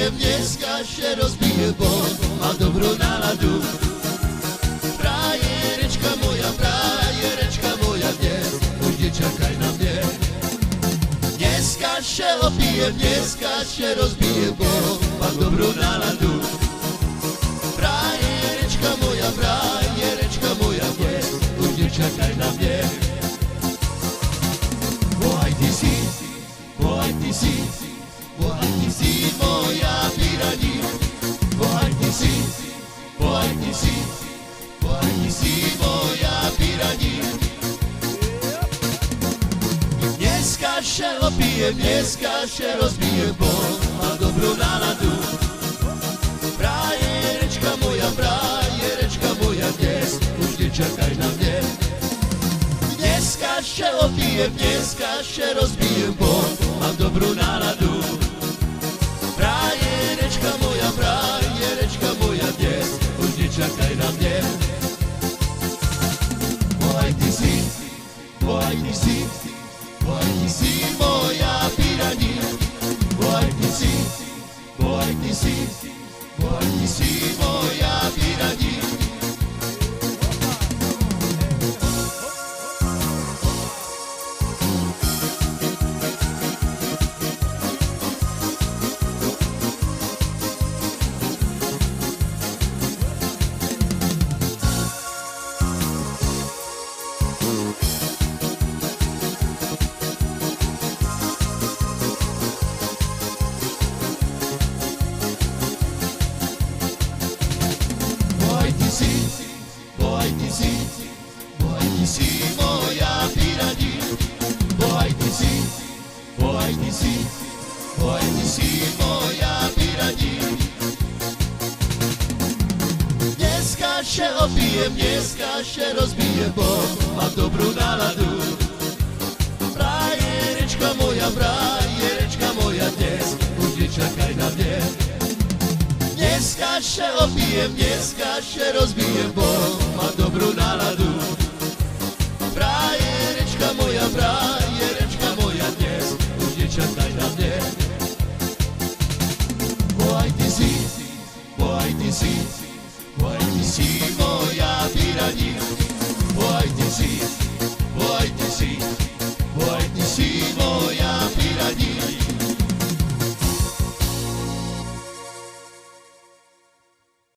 opijem, dneska się rozbije, bo ma dobrą naladu. Frajereczka moja, nie czekaj na mnie. Dneska się opijem, dneska się rozbije, bo ma dobrą naladu. Frajereczka moja, nie czekaj na mnie. Bo ITC, moja pirani. Bo ITC, moja pirani. Dneska się opijem, dneska się rozbije, bo ma dobrą naladu. Frajereczka moja, już nie czekaj na mnie. Dneska się opijem, dneska się rozbije, bo mam dobrą naladu. Frajereczka moja, nie, już nie czekaj na mnie. Bo ITC, moja pirani. Bo ITC, moja pirani. Bo ITC, moja pirani. Bo ITC, moja pirani. Dneska się opijem, dneska się rozbije, bo mam dobrą naladu. Frajereczka moja, nie, już nie czekaj na mnie. Dneska się opijem, dneska się rozbije, bo ma dobrą naladu. Frajereczka moja, nie, już nie czekaj na mnie. Bo ITC,